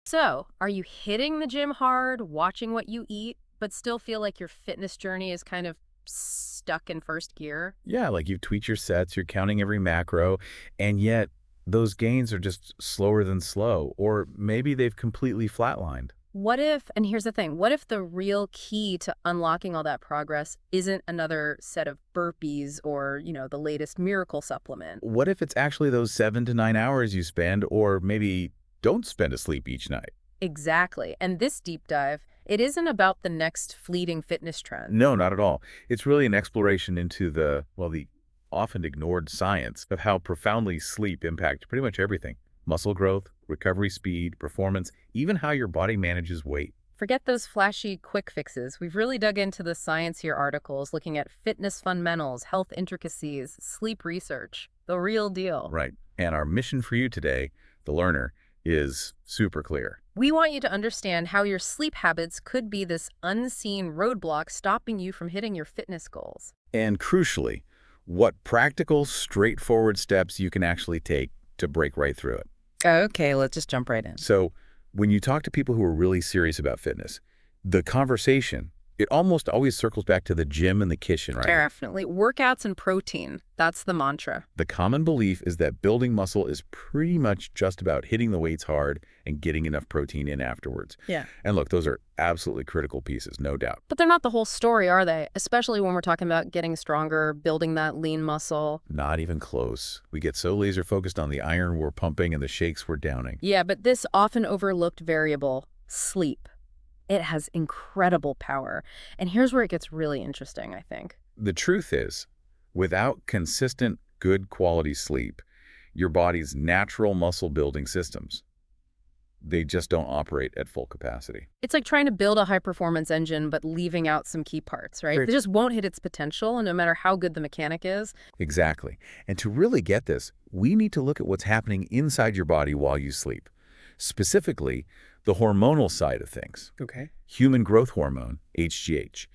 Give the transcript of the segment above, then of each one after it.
So, are you hitting the gym hard, watching what you eat, but still feel like your fitness journey is kind of stuck in first gear? Yeah, like you've tweaked your sets, you're counting every macro, and yet those gains are just slower than slow, or maybe they've completely flatlined. What if, and here's the thing, what if the real key to unlocking all that progress isn't another set of burpees or, the latest miracle supplement? What if it's actually those 7 to 9 hours you spend, or maybe don't spend asleep each night? Exactly. And this deep dive, it isn't about the next fleeting fitness trend. No, not at all. It's really an exploration into the often ignored science of how profoundly sleep impacts pretty much everything. Muscle growth, recovery speed, performance, even how your body manages weight. Forget those flashy quick fixes. We've really dug into the science here articles looking at fitness fundamentals, health intricacies, sleep research, the real deal. Right. And our mission for you today, the learner, is super clear. We want you to understand how your sleep habits could be this unseen roadblock stopping you from hitting your fitness goals. And crucially, what practical, straightforward steps you can actually take to break right through it. Okay, let's just jump right in. So when you talk to people who are really serious about fitness, the conversation, it almost always circles back to the gym and the kitchen, right? Definitely. Workouts and protein. That's the mantra. The common belief is that building muscle is pretty much just about hitting the weights hard and getting enough protein in afterwards. Yeah. And look, those are absolutely critical pieces, no doubt. But they're not the whole story, are they? Especially when we're talking about getting stronger, building that lean muscle. Not even close. We get so laser focused on the iron we're pumping and the shakes we're downing. Yeah, but this often overlooked variable, sleep. It has incredible power. And here's where it gets really interesting, I think. The truth is, without consistent, good quality sleep, your body's natural muscle building systems, they just don't operate at full capacity. It's like trying to build a high-performance engine, but leaving out some key parts, right? Very It just won't hit its potential, no matter how good the mechanic is. Exactly. And to really get this, we need to look at what's happening inside your body while you sleep. Specifically, the hormonal side of things. Okay. Human growth hormone, HGH.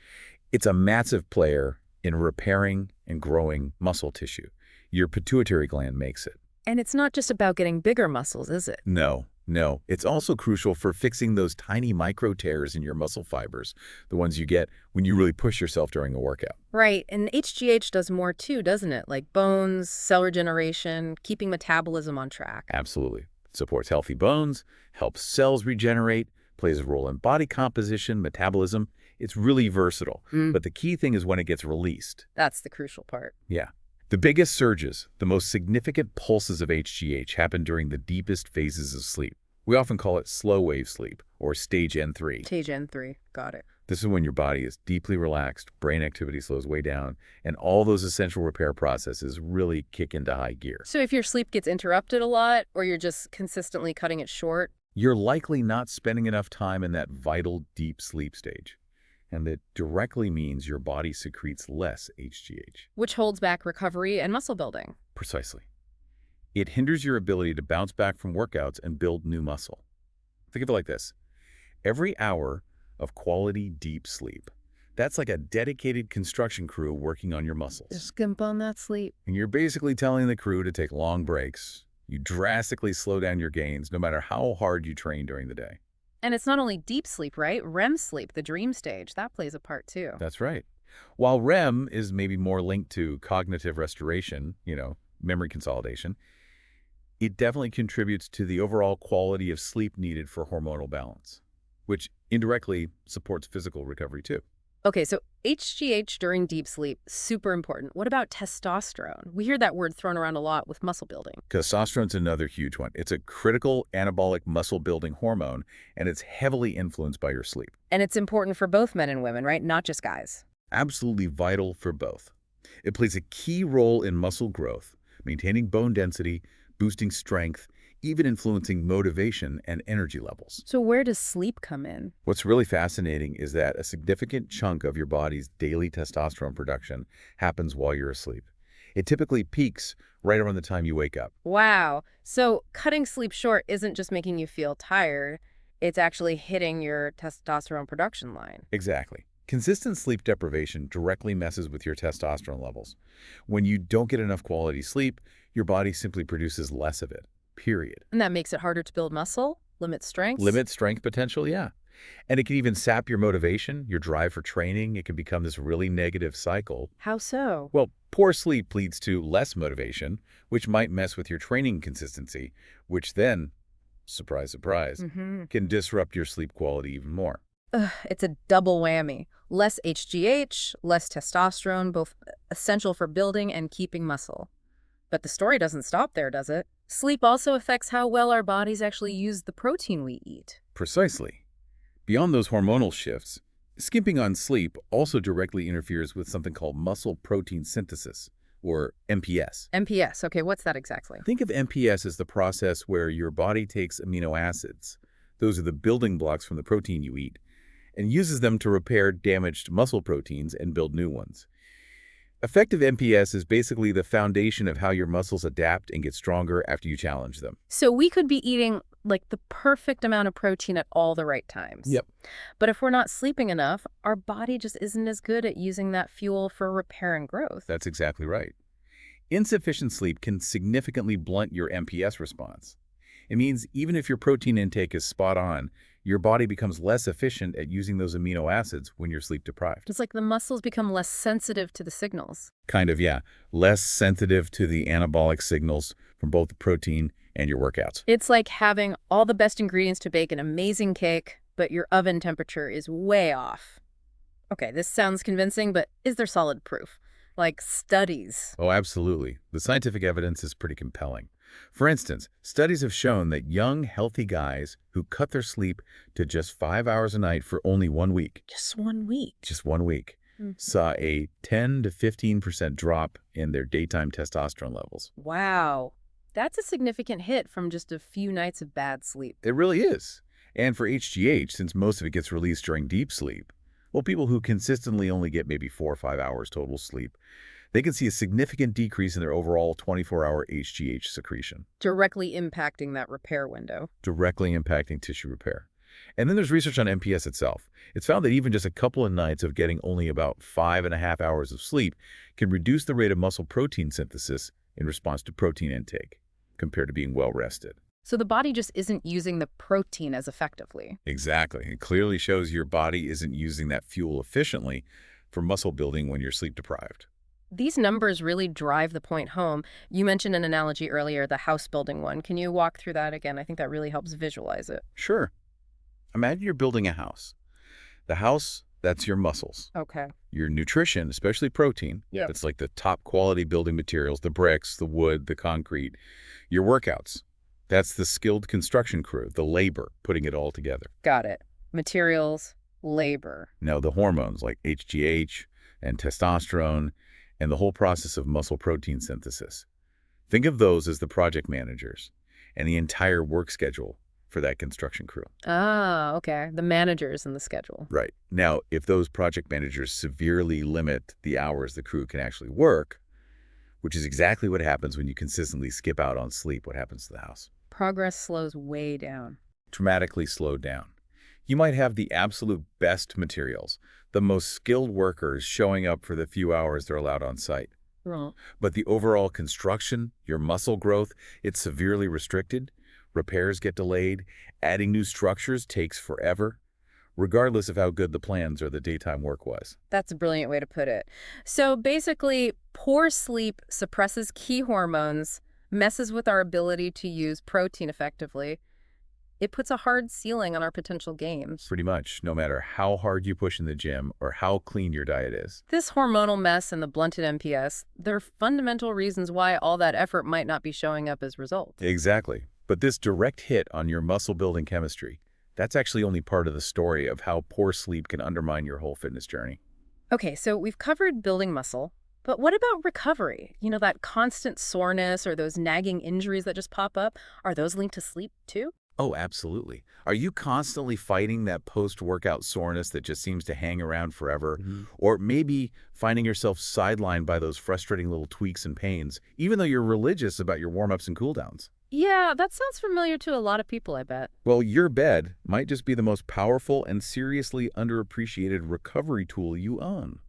It's a massive player in repairing and growing muscle tissue. Your pituitary gland makes it. And it's not just about getting bigger muscles, is it? No, no. It's also crucial for fixing those tiny micro tears in your muscle fibers, the ones you get when you really push yourself during a workout. Right, and HGH does more too, doesn't it? Like bones, cell regeneration, keeping metabolism on track. Absolutely. It supports healthy bones, helps cells regenerate, plays a role in body composition, metabolism. It's really versatile. But the key thing is when it gets released. That's the crucial part. Yeah. The biggest surges, the most significant pulses of HGH happen during the deepest phases of sleep. We often call it slow wave sleep, or stage N3. Stage N3, got it. This is when your body is deeply relaxed, brain activity slows way down, and all those essential repair processes really kick into high gear. So if your sleep gets interrupted a lot, or you're just consistently cutting it short, You're likely not spending enough time in that vital deep sleep stage. And that directly means your body secretes less HGH. which holds back recovery and muscle building. Precisely. It hinders your ability to bounce back from workouts and build new muscle. Think of it like this. Every hour of quality deep sleep, that's like a dedicated construction crew working on your muscles. Just skimp on that sleep. And you're basically telling the crew to take long breaks. You drastically slow down your gains no matter how hard you train during the day. And it's not only deep sleep, right? REM sleep, the dream stage, that plays a part too. That's right. While REM is maybe more linked to cognitive restoration, memory consolidation, it definitely contributes to the overall quality of sleep needed for hormonal balance, which indirectly supports physical recovery too. Okay, so HGH during deep sleep, super important. What about testosterone? We hear that word thrown around a lot with muscle building. Testosterone's another huge one. It's a critical anabolic muscle-building hormone, and it's heavily influenced by your sleep. And it's important for both men and women, right? Not just guys. Absolutely vital for both. It plays a key role in muscle growth, maintaining bone density, boosting strength, even influencing motivation and energy levels. So where does sleep come in? What's really fascinating is that a significant chunk of your body's daily testosterone production happens while you're asleep. It typically peaks right around the time you wake up. Wow. So cutting sleep short isn't just making you feel tired, it's actually hitting your testosterone production line. Exactly. Consistent sleep deprivation directly messes with your testosterone levels. When you don't get enough quality sleep, your body simply produces less of it, period. And that makes it harder to build muscle? Limit strengths? Limit strength potential, yeah. And it can even sap your motivation, your drive for training. It can become this really negative cycle. How so? Well, poor sleep leads to less motivation, which might mess with your training consistency, which then, surprise, surprise, Mm-hmm. can disrupt your sleep quality even more. Ugh, it's a double whammy. Less HGH, less testosterone, both essential for building and keeping muscle. But the story doesn't stop there, does it? Sleep also affects how well our bodies actually use the protein we eat. Precisely. Beyond those hormonal shifts, skimping on sleep also directly interferes with something called muscle protein synthesis, or MPS. MPS, okay, what's that exactly? Think of MPS as the process where your body takes amino acids, those are the building blocks from the protein you eat, and uses them to repair damaged muscle proteins and build new ones. Effective MPS is basically the foundation of how your muscles adapt and get stronger after you challenge them. So we could be eating like the perfect amount of protein at all the right times. Yep. But if we're not sleeping enough, our body just isn't as good at using that fuel for repair and growth. That's exactly right. Insufficient sleep can significantly blunt your MPS response. It means even if your protein intake is spot on, your body becomes less efficient at using those amino acids when you're sleep deprived. It's like the muscles become less sensitive to the signals. Kind of, yeah. Less sensitive to the anabolic signals from both the protein and your workouts. It's like having all the best ingredients to bake an amazing cake, but your oven temperature is way off. Okay, this sounds convincing, but is there solid proof? Like studies? Oh, absolutely. The scientific evidence is pretty compelling. For instance, studies have shown that young, healthy guys who cut their sleep to just 5 hours a night for only 1 week, Just 1 week. just 1 week, Mm. saw a 10 to 15% drop in their daytime testosterone levels. Wow. That's a significant hit from just a few nights of bad sleep. It really is. And for HGH, since most of it gets released during deep sleep, well, people who consistently only get maybe 4 or 5 hours total sleep, they can see a significant decrease in their overall 24-hour HGH secretion, Directly impacting that repair window. directly impacting tissue repair. And then there's research on MPS itself. It's found that even just a couple of nights of getting only about 5.5 hours of sleep can reduce the rate of muscle protein synthesis in response to protein intake, compared to being well rested. So the body just isn't using the protein as effectively. Exactly. It clearly shows your body isn't using that fuel efficiently for muscle building when you're sleep deprived. These numbers really drive the point home. You mentioned an analogy earlier, the house building one. Can you walk through that again? I think that really helps visualize it. Sure. Imagine you're building a house. The house, that's your muscles. Okay. Your nutrition, especially protein, Yeah. that's like the top quality building materials, the bricks, the wood, the concrete. Your workouts, that's the skilled construction crew, the labor, putting it all together. Got it. Materials, labor. Now, the hormones like HGH and testosterone and the whole process of muscle protein synthesis. Think of those as the project managers and the entire work schedule for that construction crew. Ah, okay. The managers in the schedule. Right. Now, if those project managers severely limit the hours the crew can actually work, which is exactly what happens when you consistently skip out on sleep, what happens to the house? Progress slows way down. Dramatically slowed down. You might have the absolute best materials, the most skilled workers showing up for the few hours they're allowed on site. Right. But the overall construction, your muscle growth, it's severely restricted. Repairs get delayed. Adding new structures takes forever, regardless of how good the plans or the daytime work was. That's a brilliant way to put it. So basically, poor sleep suppresses key hormones, messes with our ability to use protein effectively. It puts a hard ceiling on our potential gains. Pretty much, no matter how hard you push in the gym or how clean your diet is. This hormonal mess and the blunted MPS, they're fundamental reasons why all that effort might not be showing up as results. Exactly. But this direct hit on your muscle building chemistry, that's actually only part of the story of how poor sleep can undermine your whole fitness journey. Okay, so we've covered building muscle, but what about recovery? You know, that constant soreness or those nagging injuries that just pop up, are those linked to sleep too? Oh, absolutely. Are you constantly fighting that post-workout soreness that just seems to hang around forever? Or maybe finding yourself sidelined by those frustrating little tweaks and pains, even though you're religious about your warm-ups and cooldowns? Yeah, that sounds familiar to a lot of people, I bet. Well, your bed might just be the most powerful and seriously underappreciated recovery tool you own.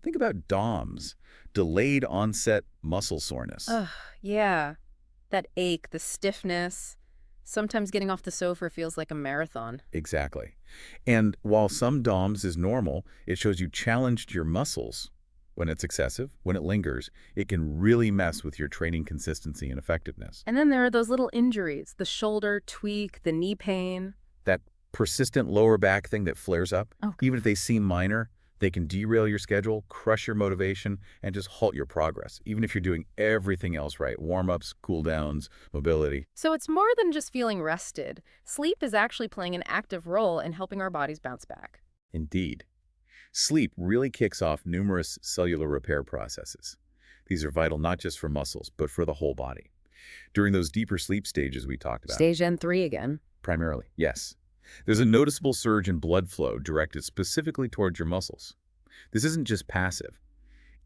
Think about DOMS, delayed onset muscle soreness. Ugh, yeah. That ache, the stiffness. Sometimes getting off the sofa feels like a marathon. Exactly. And while some DOMS is normal, it shows you challenged your muscles. When it's excessive, when it lingers, it can really mess with your training consistency and effectiveness. And then there are those little injuries, the shoulder tweak, the knee pain. That persistent lower back thing that flares up, Oh, even if they seem minor, they can derail your schedule, crush your motivation, and just halt your progress, even if you're doing everything else right. Warm-ups, cool-downs, mobility. so it's more than just feeling rested. Sleep is actually playing an active role in helping our bodies bounce back. Indeed. Sleep really kicks off numerous cellular repair processes. These are vital not just for muscles, but for the whole body. During those deeper sleep stages we talked about, Stage N3 again. primarily, yes, there's a noticeable surge in blood flow directed specifically towards your muscles. This isn't just passive.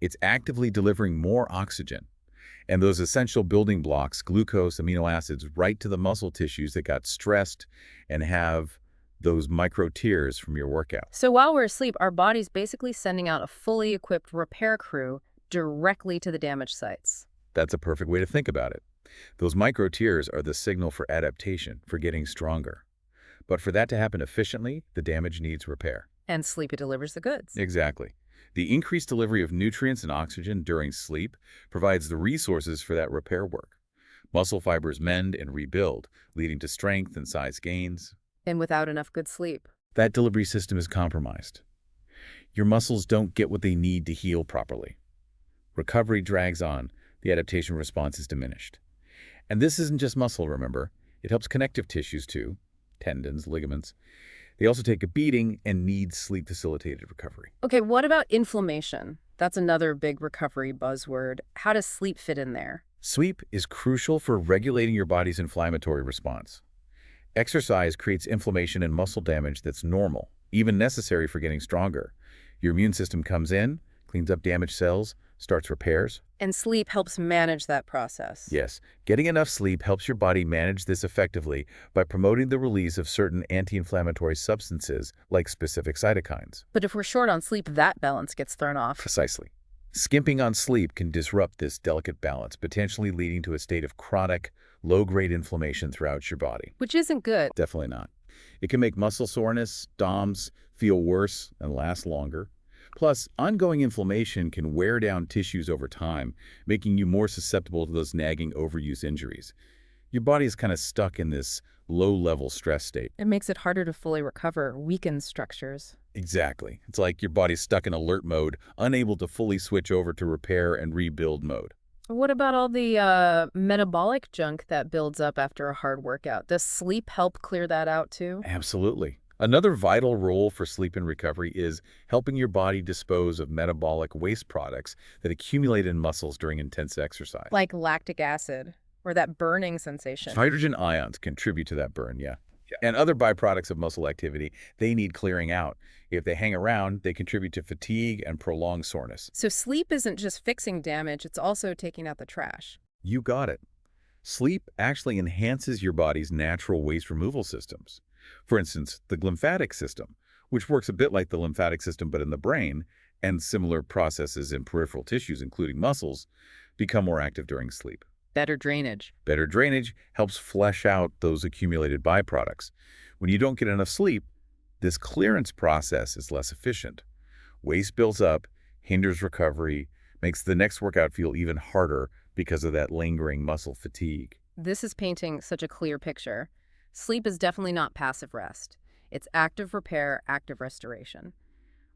It's actively delivering more oxygen and those essential building blocks, glucose, amino acids, right to the muscle tissues that got stressed and have those micro tears from your workout. So while we're asleep, our body's basically sending out a fully equipped repair crew directly to the damaged sites. That's a perfect way to think about it. Those micro tears are the signal for adaptation, for getting stronger. But for that to happen efficiently, the damage needs repair. And sleep delivers the goods. Exactly. The increased delivery of nutrients and oxygen during sleep provides the resources for that repair work. Muscle fibers mend and rebuild, leading to strength and size gains. And without enough good sleep. That delivery system is compromised. Your muscles don't get what they need to heal properly. Recovery drags on, the adaptation response is diminished. And this isn't just muscle, remember. It helps connective tissues too, tendons, ligaments. They also take a beating and need sleep-facilitated recovery. Okay, what about inflammation? That's another big recovery buzzword. How does sleep fit in there? Sleep is crucial for regulating your body's inflammatory response. Exercise creates inflammation and muscle damage that's normal, even necessary for getting stronger. Your immune system comes in, cleans up damaged cells, starts repairs. And sleep helps manage that process. Yes, getting enough sleep helps your body manage this effectively by promoting the release of certain anti-inflammatory substances like specific cytokines. But if we're short on sleep, that balance gets thrown off. Precisely. Skimping on sleep can disrupt this delicate balance, potentially leading to a state of chronic, low-grade inflammation throughout your body. Which isn't good. Definitely not. It can make muscle soreness, DOMS, feel worse and last longer. Plus, ongoing inflammation can wear down tissues over time, making you more susceptible to those nagging overuse injuries. Your body is kind of stuck in this low-level stress state. It makes it harder to fully recover, weakens structures. Exactly. It's like your body's stuck in alert mode, unable to fully switch over to repair and rebuild mode. What about all the metabolic junk that builds up after a hard workout? Does sleep help clear that out too? Absolutely. Another vital role for sleep and recovery is helping your body dispose of metabolic waste products that accumulate in muscles during intense exercise. Like lactic acid or that burning sensation. Hydrogen ions contribute to that burn, yeah. And other byproducts of muscle activity, they need clearing out. If they hang around, they contribute to fatigue and prolonged soreness. So sleep isn't just fixing damage, it's also taking out the trash. You got it. Sleep actually enhances your body's natural waste removal systems. For instance, the glymphatic system, which works a bit like the lymphatic system but in the brain, and similar processes in peripheral tissues, including muscles, become more active during sleep. Better drainage. Better drainage helps flush out those accumulated byproducts. When you don't get enough sleep, this clearance process is less efficient. Waste builds up, hinders recovery, makes the next workout feel even harder because of that lingering muscle fatigue. This is painting such a clear picture. Sleep is definitely not passive rest. It's active repair, active restoration.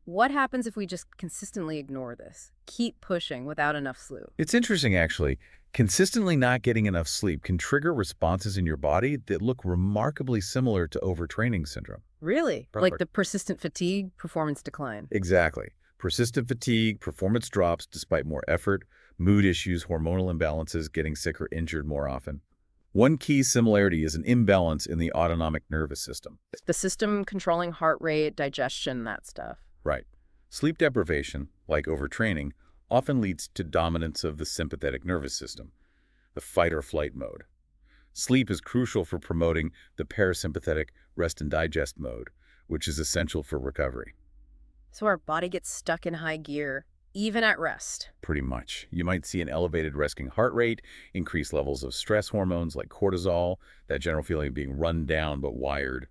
What happens if we just consistently ignore this? Keep pushing without enough sleep? It's interesting, actually. Consistently not getting enough sleep can trigger responses in your body that look remarkably similar to overtraining syndrome. Really? Probably. Like the persistent fatigue, performance decline? Exactly. Persistent fatigue, performance drops despite more effort, mood issues, hormonal imbalances, getting sick or injured more often. One key similarity is an imbalance in the autonomic nervous system. The system controlling heart rate, digestion, that stuff. Right. Sleep deprivation, like overtraining, often leads to dominance of the sympathetic nervous system, the fight-or-flight mode. Sleep is crucial for promoting the parasympathetic rest and digest mode, which is essential for recovery. So our body gets stuck in high gear. even at rest. Pretty much. You might see an elevated resting heart rate, increased levels of stress hormones like cortisol, that general feeling of being run down but wired,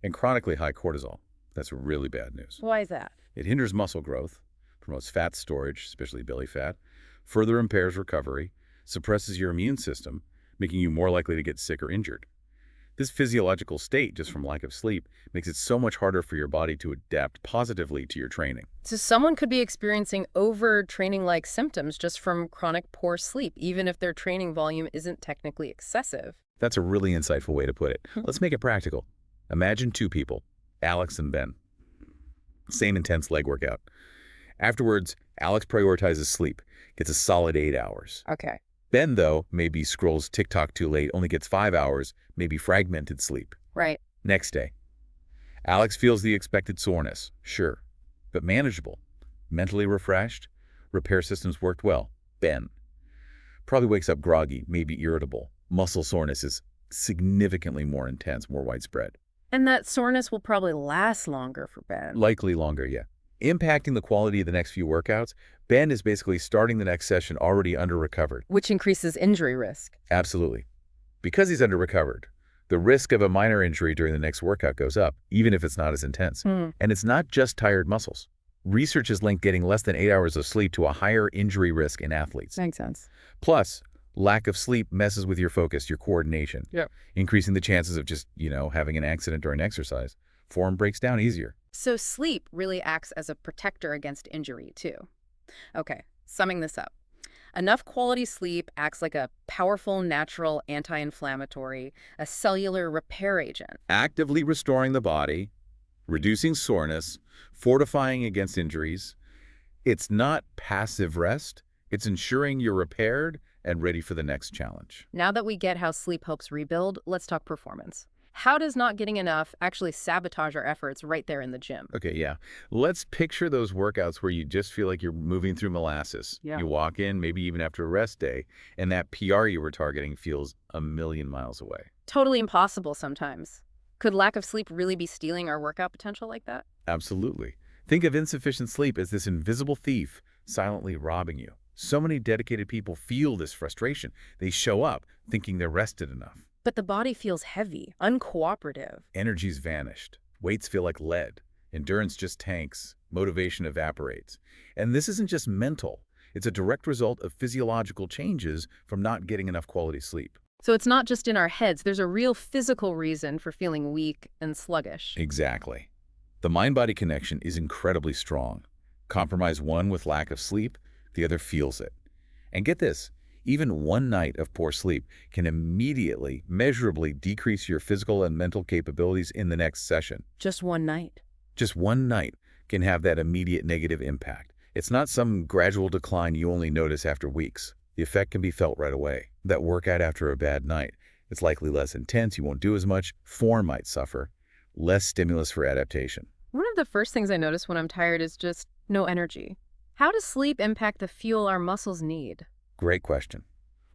and chronically high cortisol. That's really bad news. Why is that? It hinders muscle growth, promotes fat storage, especially belly fat, further impairs recovery, suppresses your immune system, making you more likely to get sick or injured. This physiological state, just from lack of sleep, makes it so much harder for your body to adapt positively to your training. So someone could be experiencing overtraining-like symptoms just from chronic poor sleep, even if their training volume isn't technically excessive. That's a really insightful way to put it. Let's make it practical. Imagine two people, Alex and Ben. Same intense leg workout. Afterwards, Alex prioritizes sleep, gets a solid 8 hours. Okay. Ben, though, maybe scrolls TikTok too late, only gets 5 hours, maybe fragmented sleep. Right. Next day, Alex feels the expected soreness, sure, but manageable. Mentally refreshed, repair systems worked well. Ben probably wakes up groggy, maybe irritable. Muscle soreness is significantly more intense, more widespread. And that soreness will probably last longer for Ben. Likely longer, yeah. Impacting the quality of the next few workouts, Ben is basically starting the next session already under-recovered. Which increases injury risk. Absolutely. Because he's under-recovered, the risk of a minor injury during the next workout goes up, even if it's not as intense. And it's not just tired muscles. Research has linked getting less than 8 hours of sleep to a higher injury risk in athletes. Makes sense. Plus, lack of sleep messes with your focus, your coordination, increasing the chances of just, having an accident during exercise. Form breaks down easier. So sleep really acts as a protector against injury, too. Okay, summing this up. Enough quality sleep acts like a powerful natural anti-inflammatory, a cellular repair agent. Actively restoring the body, reducing soreness, fortifying against injuries. It's not passive rest. It's ensuring you're repaired and ready for the next challenge. Now that we get how sleep helps rebuild, let's talk performance. How does not getting enough actually sabotage our efforts right there in the gym? Okay, yeah. Let's picture those workouts where you just feel like you're moving through molasses. Yeah. You walk in, maybe even after a rest day, and that PR you were targeting feels a million miles away. Totally impossible sometimes. Could lack of sleep really be stealing our workout potential like that? Absolutely. Think of insufficient sleep as this invisible thief silently robbing you. So many dedicated people feel this frustration. They show up thinking they're rested enough. But the body feels heavy, uncooperative. Energy's vanished. Weights feel like lead. Endurance just tanks. Motivation evaporates. And this isn't just mental. It's a direct result of physiological changes from not getting enough quality sleep. So it's not just in our heads. There's a real physical reason for feeling weak and sluggish. Exactly. The mind-body connection is incredibly strong. Compromise one with lack of sleep, the other feels it. And get this, even one night of poor sleep can immediately, measurably decrease your physical and mental capabilities in the next session. Just one night. Just one night can have that immediate negative impact. It's not some gradual decline you only notice after weeks. The effect can be felt right away. That workout after a bad night, it's likely less intense, you won't do as much, form might suffer, less stimulus for adaptation. One of the first things I notice when I'm tired is just no energy. How does sleep impact the fuel our muscles need? Great question.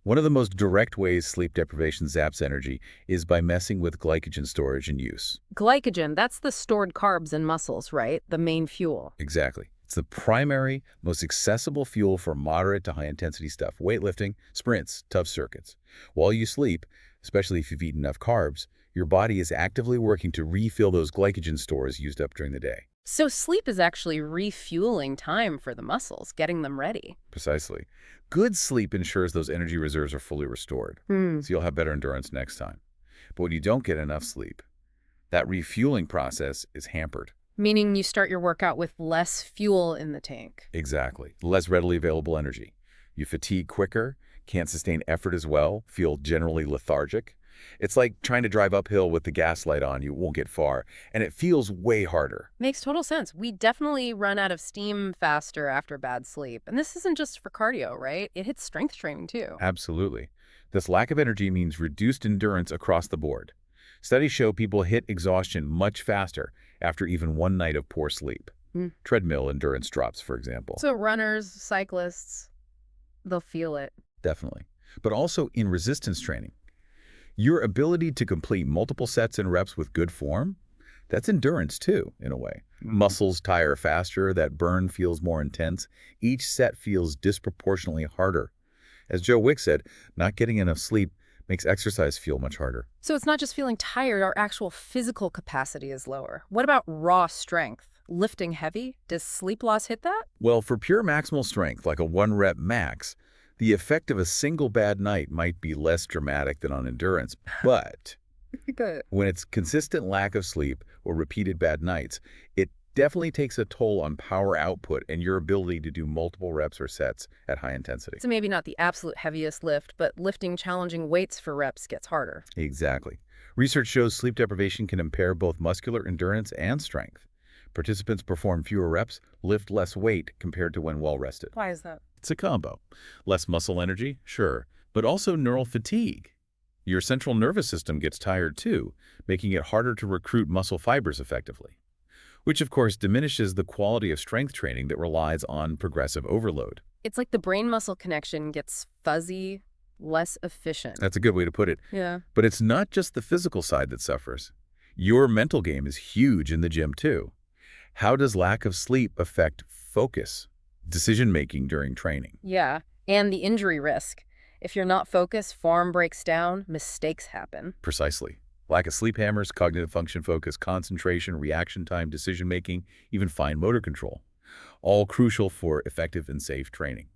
One of the most direct ways sleep deprivation zaps energy is by messing with glycogen storage and use. Glycogen, that's the stored carbs in muscles, right? The main fuel. Exactly. It's the primary, most accessible fuel for moderate to high-intensity stuff, weightlifting, sprints, tough circuits. While you sleep, especially if you've eaten enough carbs, your body is actively working to refill those glycogen stores used up during the day. So sleep is actually refueling time for the muscles, getting them ready. Precisely. Good sleep ensures those energy reserves are fully restored, so you'll have better endurance next time. But when you don't get enough sleep, that refueling process is hampered. Meaning you start your workout with less fuel in the tank. Exactly. Less readily available energy. You fatigue quicker, can't sustain effort as well, feel generally lethargic. It's like trying to drive uphill with the gas light on. You won't get far, and it feels way harder. Makes total sense. We definitely run out of steam faster after bad sleep. And this isn't just for cardio, right? It hits strength training too. Absolutely. This lack of energy means reduced endurance across the board. Studies show people hit exhaustion much faster after even one night of poor sleep. Treadmill endurance drops, for example. So runners, cyclists, they'll feel it. Definitely. But also in resistance training. Your ability to complete multiple sets and reps with good form, That's endurance too, in a way. Muscles tire faster, that burn feels more intense. Each set feels disproportionately harder. As Joe Wick said, not getting enough sleep makes exercise feel much harder. So it's not just feeling tired, our actual physical capacity is lower. What about raw strength? Lifting heavy? Does sleep loss hit that? Well, for pure maximal strength, like a 1-rep max, the effect of a single bad night might be less dramatic than on endurance. But Good. when it's consistent lack of sleep or repeated bad nights, it definitely takes a toll on power output and your ability to do multiple reps or sets at high intensity. So maybe not the absolute heaviest lift, but lifting challenging weights for reps gets harder. Exactly. Research shows sleep deprivation can impair both muscular endurance and strength. Participants perform fewer reps, lift less weight compared to when well-rested. Why is that? It's a combo. Less muscle energy, sure, but also neural fatigue. Your central nervous system gets tired too, making it harder to recruit muscle fibers effectively, which of course diminishes the quality of strength training that relies on progressive overload. It's like the brain-muscle connection gets fuzzy, less efficient. That's a good way to put it. Yeah. But it's not just the physical side that suffers. Your mental game is huge in the gym too. How does lack of sleep affect focus, decision-making during training? Yeah, and the injury risk. If you're not focused, form breaks down, mistakes happen. Precisely. Lack of sleep hammers cognitive function, focus, concentration, reaction time, decision-making, even fine motor control. All crucial for effective and safe training.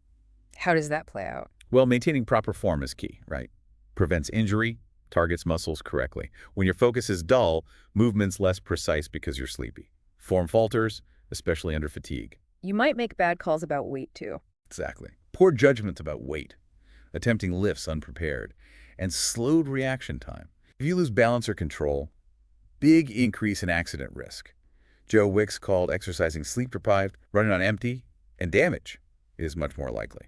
How does that play out? Well, maintaining proper form is key, right? Prevents injury, targets muscles correctly. When your focus is dull, movement's less precise because you're sleepy. Form falters, especially under fatigue. You might make bad calls about weight, too. Exactly. Poor judgment about weight, attempting lifts unprepared, and slowed reaction time. If you lose balance or control, big increase in accident risk. Joe Wicks called exercising sleep-deprived, running on empty, and damage is much more likely.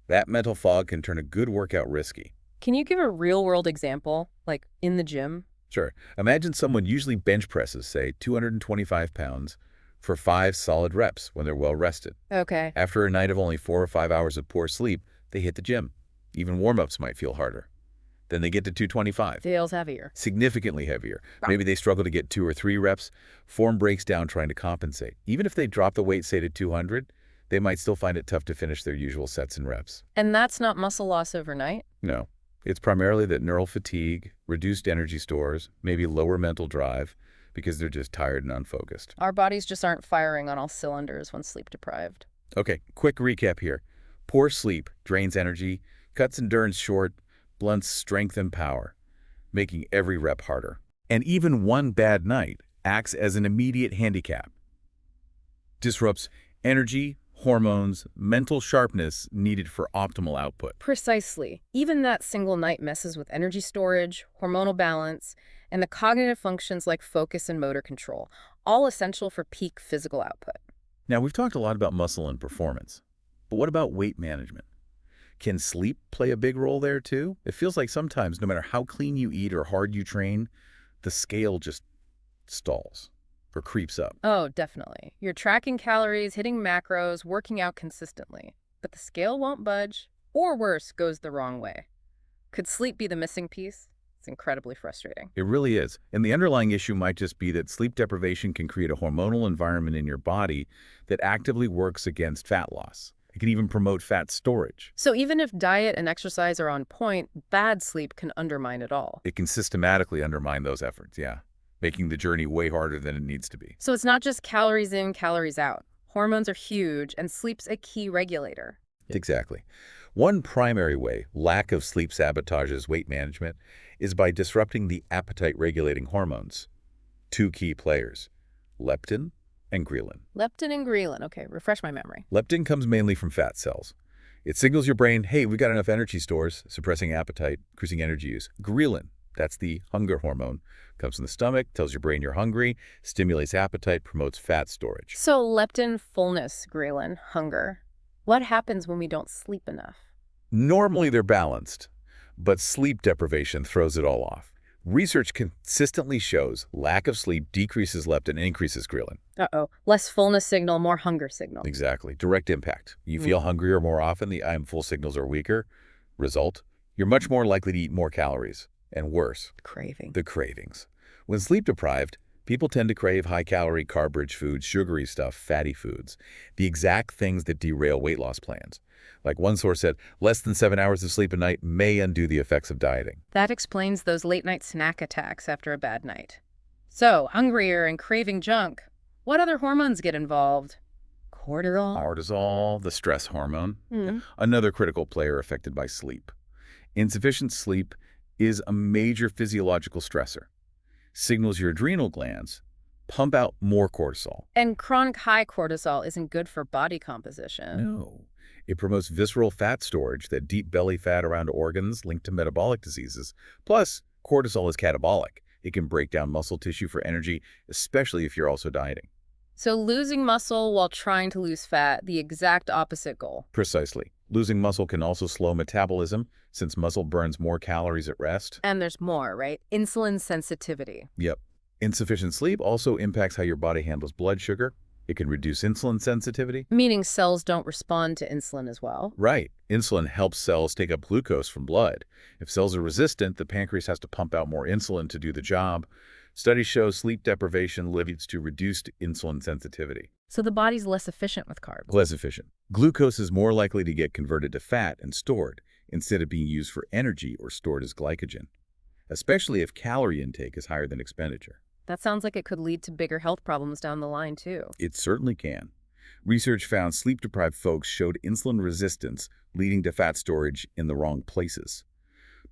That mental fog can turn a good workout risky. Can you give a real-world example, like in the gym? Sure. Imagine someone usually bench presses, say, 225 pounds for 5 solid reps when they're well rested. Okay. After a night of only 4 or 5 hours of poor sleep, they hit the gym. Even warm-ups might feel harder. Then they get to 225. Feels heavier. Significantly heavier. Maybe they struggle to get 2 or 3 reps. Form breaks down trying to compensate. Even if they drop the weight, say, to 200, they might still find it tough to finish their usual sets and reps. And that's not muscle loss overnight? No. It's primarily that neural fatigue, reduced energy stores, maybe lower mental drive, because they're just tired and unfocused. Our bodies just aren't firing on all cylinders when sleep deprived. Okay, quick recap here. Poor sleep drains energy, cuts endurance short, blunts strength and power, making every rep harder. And even one bad night acts as an immediate handicap. Disrupts energy, hormones, mental sharpness needed for optimal output. Precisely. Even that single night messes with energy storage, hormonal balance, and the cognitive functions like focus and motor control, all essential for peak physical output. Now, we've talked a lot about muscle and performance, but what about weight management? Can sleep play a big role there too? It feels like sometimes, no matter how clean you eat or hard you train, the scale just stalls or creeps up. Oh, definitely. You're tracking calories, hitting macros, working out consistently. But the scale won't budge, or worse, goes the wrong way. Could sleep be the missing piece? It's incredibly frustrating. It really is. And the underlying issue might just be that sleep deprivation can create a hormonal environment in your body that actively works against fat loss. It can even promote fat storage. So even if diet and exercise are on point, bad sleep can undermine it all. It can systematically undermine those efforts, yeah, making the journey way harder than it needs to be. So it's not just calories in, calories out. Hormones are huge, and sleep's a key regulator. Exactly. One primary way lack of sleep sabotages weight management is by disrupting the appetite-regulating hormones. 2 key players, leptin and ghrelin. Leptin and ghrelin. Okay, refresh my memory. Leptin comes mainly from fat cells. It signals your brain, hey, we've got enough energy stores, suppressing appetite, increasing energy use. Ghrelin, that's the hunger hormone, comes from the stomach, tells your brain you're hungry, stimulates appetite, promotes fat storage. So leptin, fullness, ghrelin, hunger. What happens when we don't sleep enough? Normally they're balanced, but sleep deprivation throws it all off. Research consistently shows lack of sleep decreases leptin and increases ghrelin. Uh-oh. Less fullness signal, more hunger signal. Exactly. Direct impact. You feel hungrier more often, the I am full signals are weaker. Result, you're much more likely to eat more calories. And worse, Craving. the cravings. When sleep deprived, People tend to crave high-calorie, carb-rich foods, sugary stuff, fatty foods, the exact things that derail weight loss plans. Like one source said, less than 7 hours of sleep a night may undo the effects of dieting. That explains those late-night snack attacks after a bad night. So, hungrier and craving junk. What other hormones get involved? Cortisol? Cortisol, the stress hormone, Hmm. another critical player affected by sleep. Insufficient sleep is a major physiological stressor. Signals your adrenal glands pump out more cortisol. And chronic high cortisol isn't good for body composition. No. It promotes visceral fat storage, that deep belly fat around organs linked to metabolic diseases. Plus, cortisol is catabolic. It can break down muscle tissue for energy, especially if you're also dieting. So losing muscle while trying to lose fat, the exact opposite goal. Precisely. Losing muscle can also slow metabolism, since muscle burns more calories at rest. And there's more, right? Insulin sensitivity. Yep. Insufficient sleep also impacts how your body handles blood sugar. It can reduce insulin sensitivity. Meaning cells don't respond to insulin as well. Right. Insulin helps cells take up glucose from blood. If cells are resistant, the pancreas has to pump out more insulin to do the job. Studies show sleep deprivation leads to reduced insulin sensitivity. So the body's less efficient with carbs. Less efficient. Glucose is more likely to get converted to fat and stored, instead of being used for energy or stored as glycogen, especially if calorie intake is higher than expenditure. That sounds like it could lead to bigger health problems down the line, too. It certainly can. Research found sleep-deprived folks showed insulin resistance, leading to fat storage in the wrong places.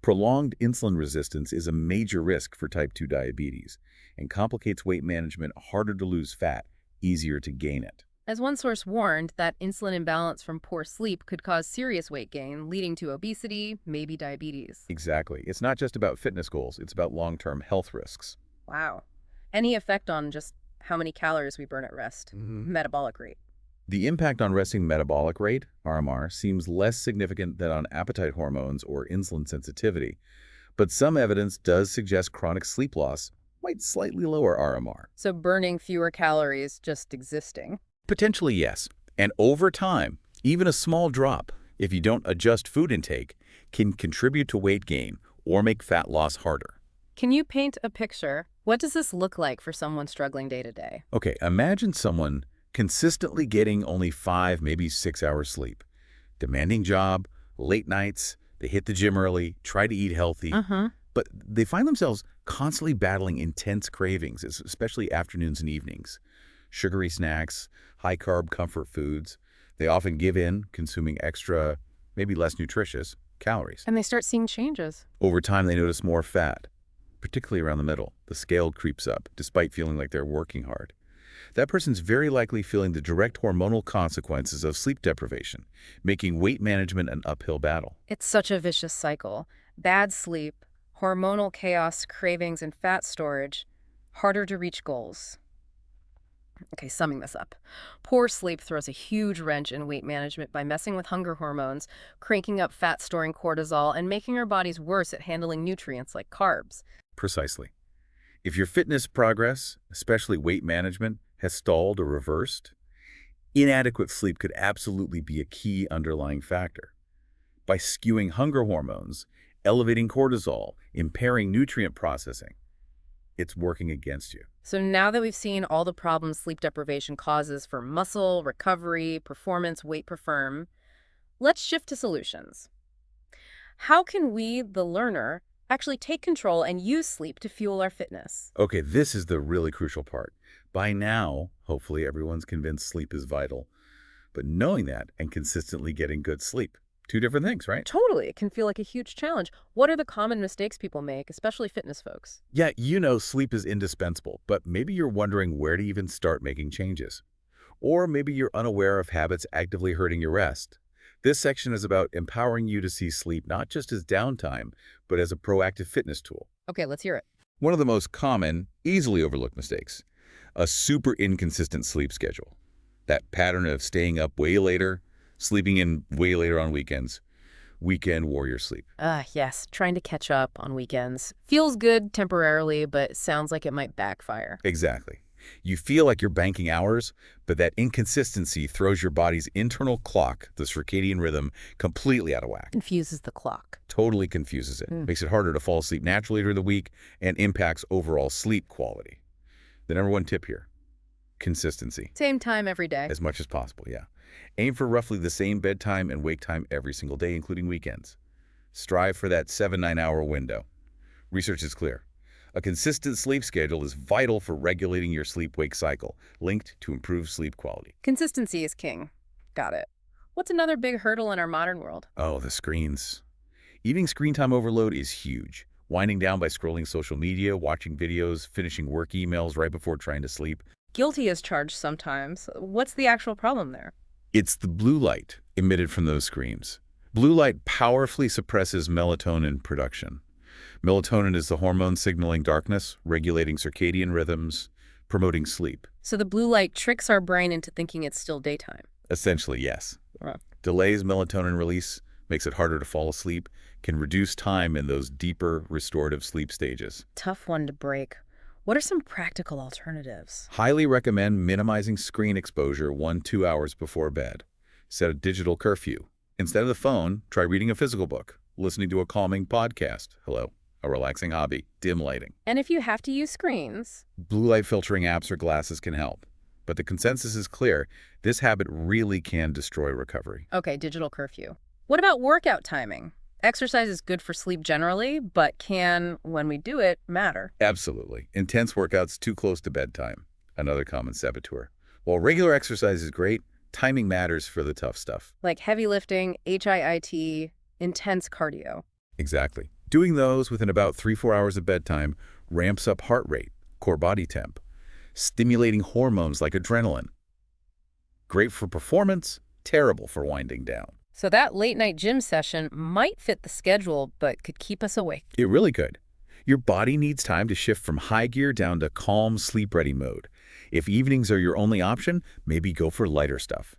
Prolonged insulin resistance is a major risk for type 2 diabetes and complicates weight management, harder to lose fat, easier to gain it. As one source warned, that insulin imbalance from poor sleep could cause serious weight gain, leading to obesity, maybe diabetes. Exactly. It's not just about fitness goals, it's about long-term health risks. Wow. Any effect on just how many calories we burn at rest? Metabolic rate. The impact on resting metabolic rate, RMR, seems less significant than on appetite hormones or insulin sensitivity, but some evidence does suggest chronic sleep loss might slightly lower RMR. So burning fewer calories just existing. Potentially, yes. And over time, even a small drop, if you don't adjust food intake, can contribute to weight gain or make fat loss harder. Can you paint a picture? What does this look like for someone struggling day to day? Okay, imagine someone consistently getting only 5, maybe 6 hours sleep. Demanding job, late nights, they hit the gym early, try to eat healthy, but they find themselves constantly battling intense cravings, especially afternoons and evenings. Sugary snacks, high-carb comfort foods. They often give in, consuming extra, maybe less nutritious, calories. And they start seeing changes. Over time, they notice more fat, particularly around the middle. The scale creeps up, despite feeling like they're working hard. That person's very likely feeling the direct hormonal consequences of sleep deprivation, making weight management an uphill battle. It's such a vicious cycle. Bad sleep, hormonal chaos, cravings, and fat storage. Harder to reach goals. Okay, summing this up. Poor sleep throws a huge wrench in weight management by messing with hunger hormones, cranking up fat-storing cortisol, and making our bodies worse at handling nutrients like carbs. Precisely. If your fitness progress, especially weight management, has stalled or reversed, inadequate sleep could absolutely be a key underlying factor. By skewing hunger hormones, elevating cortisol, impairing nutrient processing, it's working against you. So now that we've seen all the problems sleep deprivation causes for muscle, recovery, performance, weight perform, let's shift to solutions. How can we, the learner, actually take control and use sleep to fuel our fitness? Okay, this is the really crucial part. By now, hopefully everyone's convinced sleep is vital. But knowing that and consistently getting good sleep, two different things, right? Totally. It can feel like a huge challenge. What are the common mistakes people make, especially fitness folks? Yeah, you know sleep is indispensable, but maybe you're wondering where to even start making changes. Or maybe you're unaware of habits actively hurting your rest. This section is about empowering you to see sleep not just as downtime, but as a proactive fitness tool. Okay, let's hear it. One of the most common, easily overlooked mistakes, a super inconsistent sleep schedule. That pattern of staying up way later, sleeping in way later on weekends, weekend warrior sleep. Yes, trying to catch up on weekends. Feels good temporarily, but sounds like it might backfire. Exactly. You feel like you're banking hours, but that inconsistency throws your body's internal clock, the circadian rhythm, completely out of whack. Confuses the clock. Totally confuses it. Makes it harder to fall asleep naturally during the week and impacts overall sleep quality. The number one tip here, consistency. Same time every day. As much as possible, yeah. Aim for roughly the same bedtime and wake time every single day, including weekends. Strive for that 7-9 hour window. Research is clear. A consistent sleep schedule is vital for regulating your sleep-wake cycle, linked to improved sleep quality. Consistency is king. Got it. What's another big hurdle in our modern world? Oh, the screens. Evening screen time overload is huge. Winding down by scrolling social media, watching videos, finishing work emails right before trying to sleep. Guilty as charged sometimes. What's the actual problem there? It's the blue light emitted from those screens. Blue light powerfully suppresses melatonin production. Melatonin is the hormone signaling darkness, regulating circadian rhythms, promoting sleep. So the blue light tricks our brain into thinking it's still daytime. Essentially, yes. Right. Delays melatonin release, makes it harder to fall asleep, can reduce time in those deeper restorative sleep stages. Tough one to break. What are some practical alternatives? Highly recommend minimizing screen exposure 1-2 hours before bed. Set a digital curfew. Instead of the phone, try reading a physical book, listening to a calming podcast. Hello, a relaxing hobby, dim lighting. And if you have to use screens? Blue light filtering apps or glasses can help. But the consensus is clear. This habit really can destroy recovery. Okay, digital curfew. What about workout timing? Exercise is good for sleep generally, but can, when we do it, matter. Absolutely. Intense workouts too close to bedtime. Another common saboteur. While regular exercise is great, timing matters for the tough stuff. Like heavy lifting, HIIT, intense cardio. Exactly. Doing those within about 3-4 hours of bedtime ramps up heart rate, core body temp, stimulating hormones like adrenaline. Great for performance, terrible for winding down. So that late-night gym session might fit the schedule, but could keep us awake. It really could. Your body needs time to shift from high gear down to calm, sleep-ready mode. If evenings are your only option, maybe go for lighter stuff.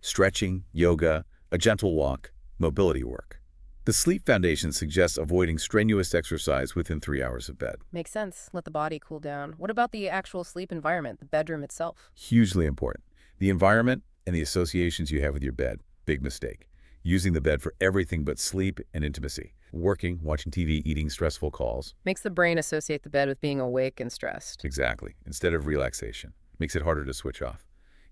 Stretching, yoga, a gentle walk, mobility work. The Sleep Foundation suggests avoiding strenuous exercise within 3 hours of bed. Makes sense. Let the body cool down. What about the actual sleep environment, the bedroom itself? Hugely important. The environment and the associations you have with your bed. Big mistake. Using the bed for everything but sleep and intimacy. Working, watching TV, eating, stressful calls. Makes the brain associate the bed with being awake and stressed. Exactly. Instead of relaxation. Makes it harder to switch off.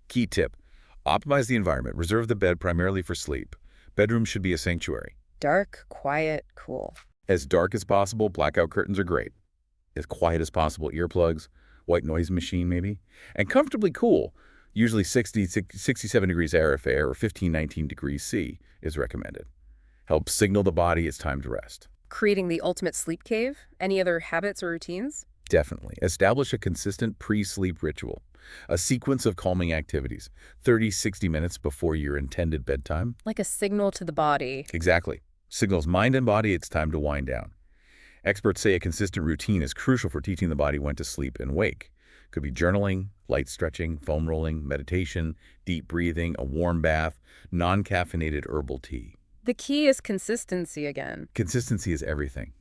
Key tip. Optimize the environment. Reserve the bed primarily for sleep. Bedroom should be a sanctuary. Dark, quiet, cool. As dark as possible, blackout curtains are great. As quiet as possible, earplugs, white noise machine maybe. And comfortably cool. Usually 67 degrees air or 15-19 degrees C is recommended. Helps signal the body it's time to rest. Creating the ultimate sleep cave? Any other habits or routines? Definitely. Establish a consistent pre-sleep ritual. A sequence of calming activities, 30-60 minutes before your intended bedtime. Like a signal to the body. Exactly. Signals mind and body it's time to wind down. Experts say a consistent routine is crucial for teaching the body when to sleep and wake. Could be journaling, light stretching, foam rolling, meditation, deep breathing, a warm bath, non-caffeinated herbal tea. The key is consistency again. Consistency is everything.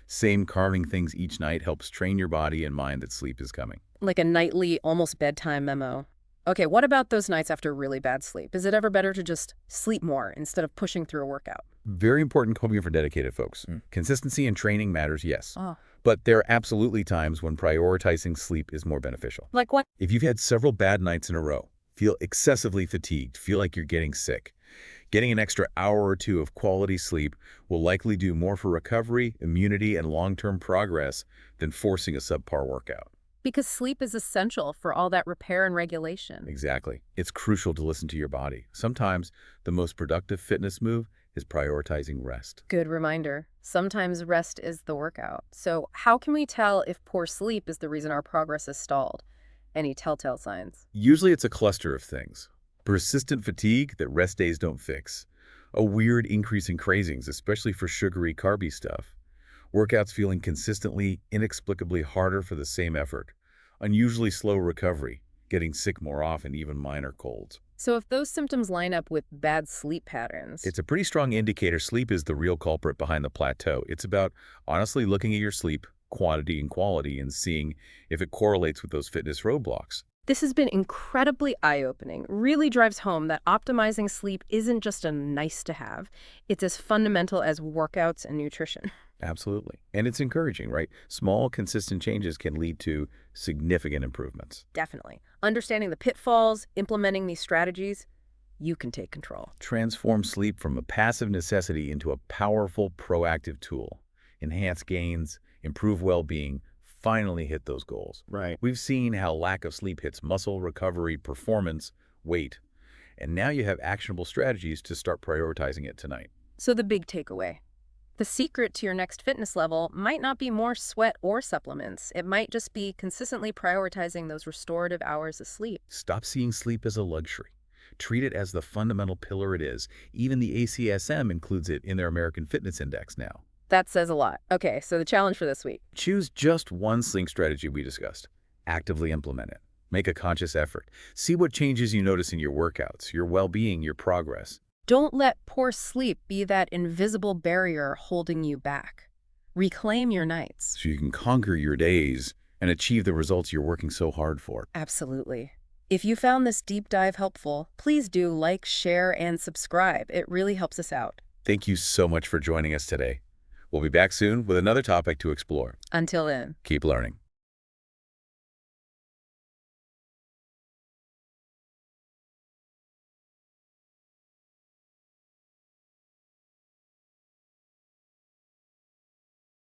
Same carving things each night helps train your body and mind that sleep is coming. Like a nightly, almost bedtime memo. Okay, what about those nights after really bad sleep? Is it ever better to just sleep more instead of pushing through a workout? Very important coping for dedicated folks. Consistency and training matters, yes. Oh. But there are absolutely times when prioritizing sleep is more beneficial. Like what? If you've had several bad nights in a row, feel excessively fatigued, feel like you're getting sick, getting an extra hour or two of quality sleep will likely do more for recovery, immunity, and long-term progress than forcing a subpar workout. Because sleep is essential for all that repair and regulation. Exactly. It's crucial to listen to your body. Sometimes the most productive fitness move is prioritizing rest. Good reminder. Sometimes rest is the workout. So how can we tell if poor sleep is the reason our progress is stalled? Any telltale signs? Usually it's a cluster of things. Persistent fatigue that rest days don't fix. A weird increase in cravings, especially for sugary, carby stuff. Workouts feeling consistently, inexplicably harder for the same effort. Unusually slow recovery. Getting sick more often, even minor colds. So if those symptoms line up with bad sleep patterns... It's a pretty strong indicator sleep is the real culprit behind the plateau. It's about honestly looking at your sleep, quantity and quality, and seeing if it correlates with those fitness roadblocks. This has been incredibly eye-opening, really drives home that optimizing sleep isn't just a nice to have, it's as fundamental as workouts and nutrition. Absolutely. And it's encouraging, right? Small, consistent changes can lead to significant improvements. Definitely. Understanding the pitfalls, implementing these strategies, you can take control. Transform sleep from a passive necessity into a powerful, proactive tool. Enhance gains, improve well-being, finally hit those goals. Right. We've seen how lack of sleep hits muscle recovery, performance, weight. And now you have actionable strategies to start prioritizing it tonight. So the big takeaway. The secret to your next fitness level might not be more sweat or supplements. It might just be consistently prioritizing those restorative hours of sleep. Stop seeing sleep as a luxury. Treat it as the fundamental pillar it is. Even the ACSM includes it in their American Fitness Index now. That says a lot. Okay, so the challenge for this week. Choose just one sleep strategy we discussed. Actively implement it. Make a conscious effort. See what changes you notice in your workouts, your well-being, your progress. Don't let poor sleep be that invisible barrier holding you back. Reclaim your nights. So you can conquer your days and achieve the results you're working so hard for. Absolutely. If you found this deep dive helpful, please do like, share, and subscribe. It really helps us out. Thank you so much for joining us today. We'll be back soon with another topic to explore. Until then. Keep learning.